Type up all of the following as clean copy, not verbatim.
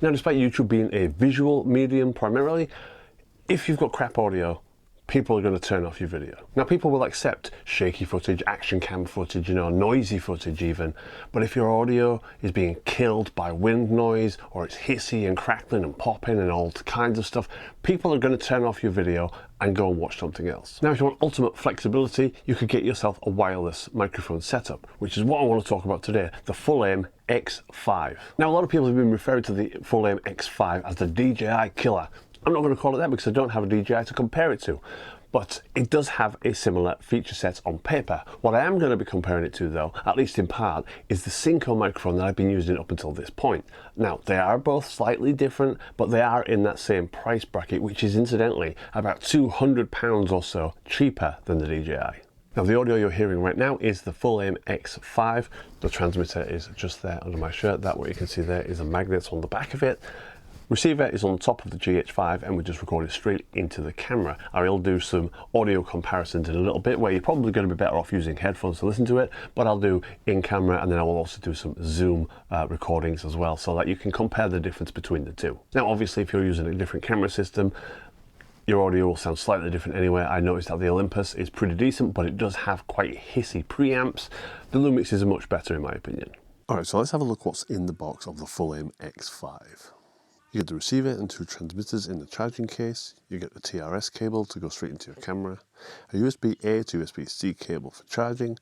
Now, despite YouTube being a visual medium primarily, if you've got crap audio, people are going to turn off your video. Now, people will accept shaky footage, action cam footage, noisy footage even, but if your audio is being killed by wind noise, or it's hissy and crackling and popping and all kinds of stuff, people are going to turn off your video and go and watch something else. Now, if you want ultimate flexibility, you could get yourself a wireless microphone setup, which is what I want to talk about today, the Fulaim X5. Now, a lot of people have been referring to the Fulaim X5 as the DJI Killer. I'm not going to call it that because I don't have a DJI to compare it to, but it does have a similar feature set on paper. What I am going to be comparing it to, though, at least in part, is the Synco microphone that I've been using up until this point. Now, they are both slightly different, but they are in that same price bracket, which is incidentally about £200 or so cheaper than the DJI. Now, the audio you're hearing right now is the Fulaim X5. The transmitter is just there under my shirt. That, what you can see there, is a magnet on the back of it. Receiver is on top of the GH5, and we just record it straight into the camera. I will do some audio comparisons in a little bit, where you're probably going to be better off using headphones to listen to it, but I'll do in camera, and then I will also do some zoom recordings as well, so that you can compare the difference between the two. Now, obviously, if you're using a different camera system, your audio will sound slightly different anyway. I noticed that the Olympus is pretty decent, but it does have quite hissy preamps. The Lumix is much better in my opinion. All right, so let's have a look what's in the box of the Fulaim X5. You get the receiver and two transmitters in the charging case. You get the TRS cable to go straight into your camera, a USB-A to USB-C cable for charging,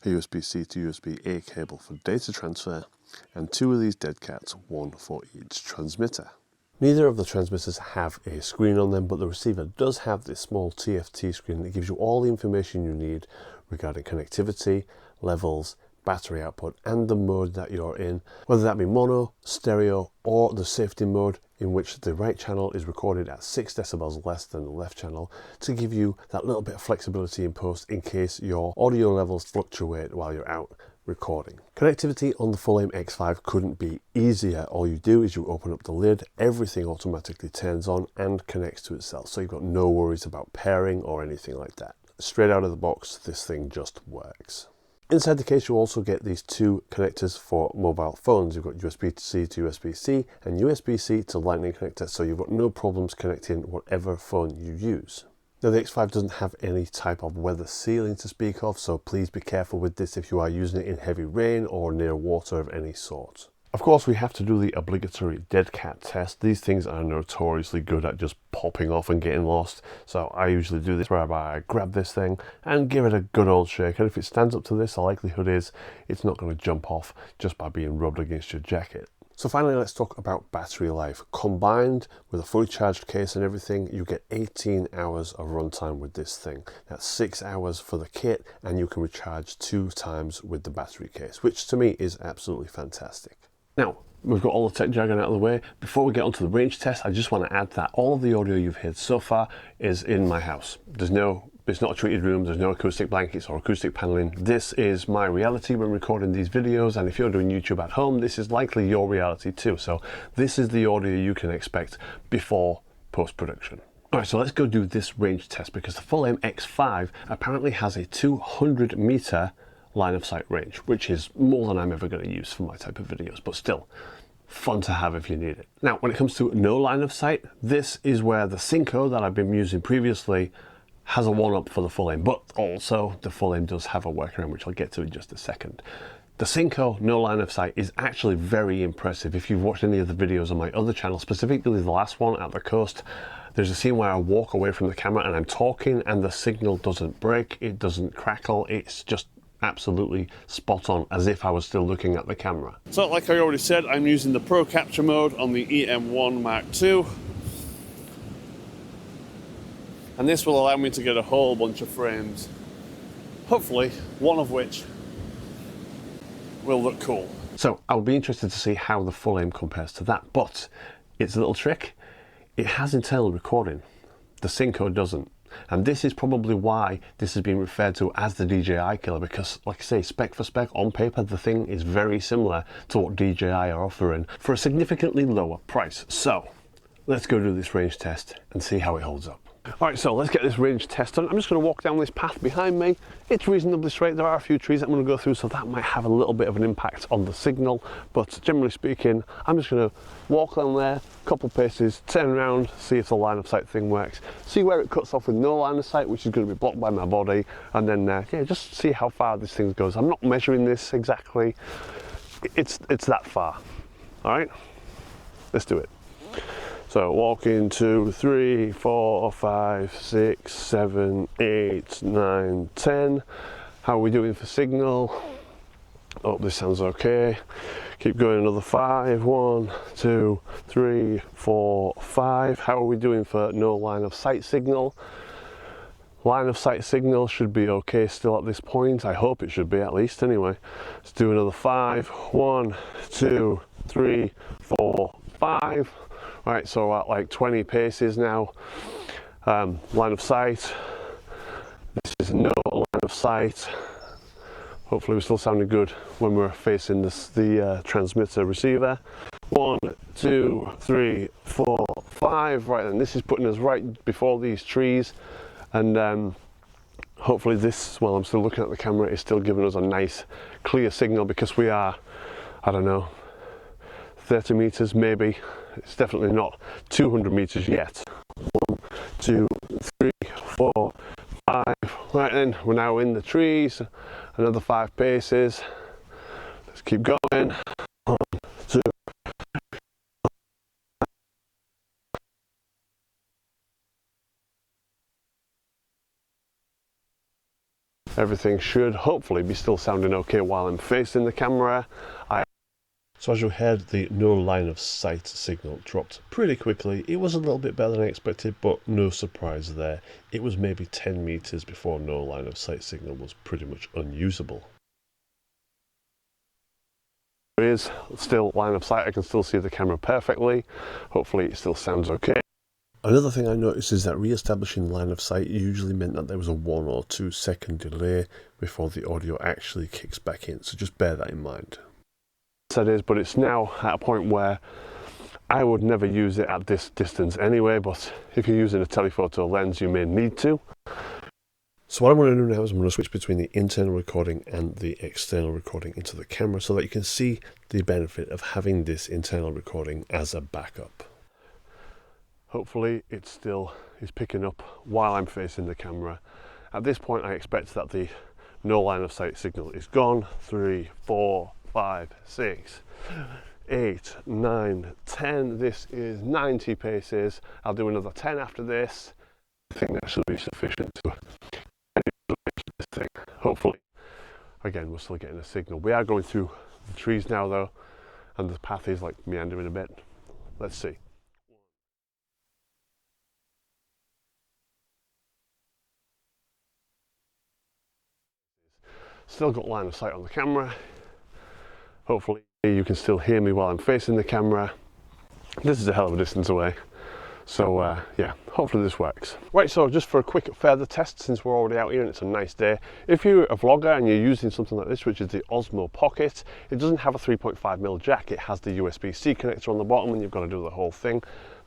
a USB-C to USB-A cable for data transfer, and two of these dead cats, one for each transmitter. Neither of the transmitters have a screen on them, but the receiver does have this small TFT screen that gives you all the information you need regarding connectivity, levels, battery output, and the mode that you're in, whether that be mono, stereo, or the safety mode, in which the right channel is recorded at 6 decibels less than the left channel, to give you that little bit of flexibility in post in case your audio levels fluctuate while you're out recording. Connectivity on the Fulaim X5 couldn't be easier. All you do is you open up the lid, everything automatically turns on and connects to itself, so you've got no worries about pairing or anything like that. Straight out of the box, this thing just works. Inside the case, you also get these two connectors for mobile phones. You've got USB-C to USB-C and USB-C to Lightning connector, so you've got no problems connecting whatever phone you use. Now, the X5 doesn't have any type of weather sealing to speak of, so please be careful with this if you are using it in heavy rain or near water of any sort. Of course, we have to do the obligatory dead cat test. These things are notoriously good at just popping off and getting lost. So I usually do this whereby I grab this thing and give it a good old shake. And if it stands up to this, the likelihood is it's not going to jump off just by being rubbed against your jacket. So finally, let's talk about battery life. Combined with a fully charged case and everything, you get 18 hours of runtime with this thing. That's 6 hours for the kit, and you can recharge 2 times with the battery case, which to me is absolutely fantastic. Now, we've got all the tech jargon out of the way. Before we get onto the range test, I just want to add that all of the audio you've heard so far is in my house. It's not a treated room, there's no acoustic blankets or acoustic paneling. This is my reality when recording these videos, and if you're doing YouTube at home, this is likely your reality too. So this is the audio you can expect before post-production. All right, so let's go do this range test, because the Fulaim X5 apparently has a 200 meter line of sight range, which is more than I'm ever going to use for my type of videos, but still fun to have if you need it. Now, when it comes to no line of sight, this is where the Synco that I've been using previously has a one-up for the Fulaim, but also the Fulaim does have a workaround, which I'll get to in just a second. The Synco no line of sight is actually very impressive. If you've watched any of the videos on my other channel, specifically the last one at the coast, there's a scene where I walk away from the camera and I'm talking and the signal doesn't break, it doesn't crackle, it's just absolutely spot on, as if I was still looking at the camera. So like I already said, I'm using the Pro Capture mode on the EM1 Mark II. And this will allow me to get a whole bunch of frames. Hopefully, one of which will look cool. So I'll be interested to see how the Fulaim compares to that, but it's a little trick. It has internal recording. The Synco doesn't. And this is probably why this has been referred to as the DJI Killer, because like I say, spec for spec on paper, the thing is very similar to what DJI are offering for a significantly lower price. So let's go do this range test and see how it holds up. Alright, so let's get this range test done. I'm just going to walk down this path behind me. It's reasonably straight. There are a few trees that I'm going to go through, so that might have a little bit of an impact on the signal. But generally speaking, I'm just going to walk down there, a couple paces, turn around, see if the line of sight thing works, see where it cuts off with no line of sight, which is going to be blocked by my body, and then yeah, just see how far this thing goes. I'm not measuring this exactly. It's that far. Alright, let's do it. So walking 2, 3, 4, 5, 6, 7, 8, 9, 10. How are we doing for signal? Oh, this sounds okay. Keep going another 5. 1, 2, 3, 4, 5. How are we doing for no line of sight signal? Line of sight signal should be okay still at this point. I hope it should be, at least anyway. Let's do another 5. 1, 2, 3, 4, 5. Right, so at like 20 paces now. Line of sight. This is no line of sight. Hopefully we're still sounding good when we're facing the transmitter receiver. 1, 2, 3, 4, 5. Right, and this is putting us right before these trees. And hopefully this, while I'm still looking at the camera, is still giving us a nice clear signal, because we are, I don't know, 30 meters maybe. It's definitely not 200 meters yet. 1, 2, 3, 4, 5. Right then, we're now in the trees. Another 5 paces. Let's keep going. 1, 2. Everything should hopefully be still sounding okay while I'm facing the camera. So as you heard, the no line of sight signal dropped pretty quickly. It was a little bit better than I expected, but no surprise there. It was maybe 10 meters before no line of sight signal was pretty much unusable. There is still line of sight. I can still see the camera perfectly. Hopefully it still sounds okay. Another thing I noticed is that re-establishing line of sight usually meant that there was a 1 or 2 second delay before the audio actually kicks back in, so just bear that in mind. It is, but it's now at a point where I would never use it at this distance anyway, but if you're using a telephoto lens you may need to. So what I'm going to do now is I'm going to switch between the internal recording and the external recording into the camera so that you can see the benefit of having this internal recording as a backup. Hopefully it still is picking up while I'm facing the camera. At this point I expect that the no line of sight signal is gone. 3, 4, 5, 6, 8, 9, 10. This is 90 paces. I'll do another 10 after this. I think that should be sufficient to this thing. Hopefully. Again, we're still getting a signal. We are going through the trees now though, and the path is like meandering a bit. Let's see. Still got line of sight on the camera. Hopefully you can still hear me while I'm facing the camera. This is a hell of a distance away. So yeah, hopefully this works. Right, so just for a quick further test, since we're already out here and it's a nice day, if you're a vlogger and you're using something like this, which is the Osmo Pocket, it doesn't have a 3.5mm jack, it has the USB-C connector on the bottom and you've got to do the whole thing.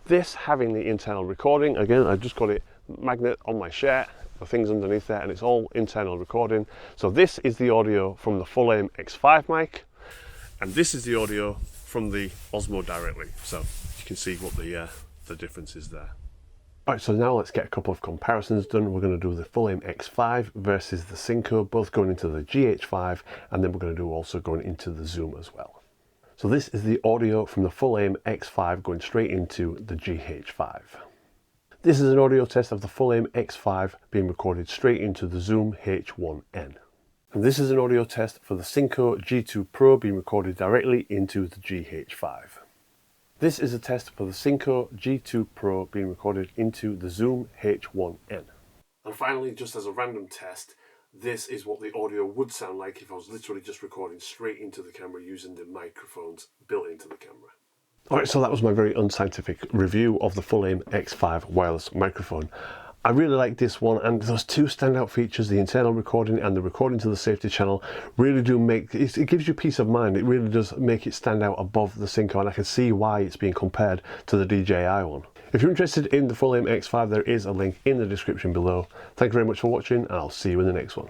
This having the internal recording, again, I've just got it magnet on my shirt, the things underneath there, and it's all internal recording. So this is the audio from the Fulaim X5 mic, and this is the audio from the Osmo directly. So you can see what the difference is there. Alright, so now let's get a couple of comparisons done. We're going to do the Fulaim X5 versus the Synco, both going into the GH5, and then we're going to do also going into the Zoom as well. So this is the audio from the Fulaim X5 going straight into the GH5. This is an audio test of the Fulaim X5 being recorded straight into the Zoom H1N. And this is an audio test for the Synco G2 Pro being recorded directly into the GH5. This is a test for the Synco G2 Pro being recorded into the Zoom H1N. And finally, just as a random test, this is what the audio would sound like if I was literally just recording straight into the camera using the microphones built into the camera. Alright, so that was my very unscientific review of the Fulaim X5 wireless microphone. I really like this one, and those two standout features, the internal recording and the recording to the safety channel, really do make it gives you peace of mind. It really does make it stand out above the Synco, and I can see why it's being compared to the DJI one. If you're interested in the Fulaim X5, there is a link in the description below. Thank you very much for watching, and I'll see you in the next one.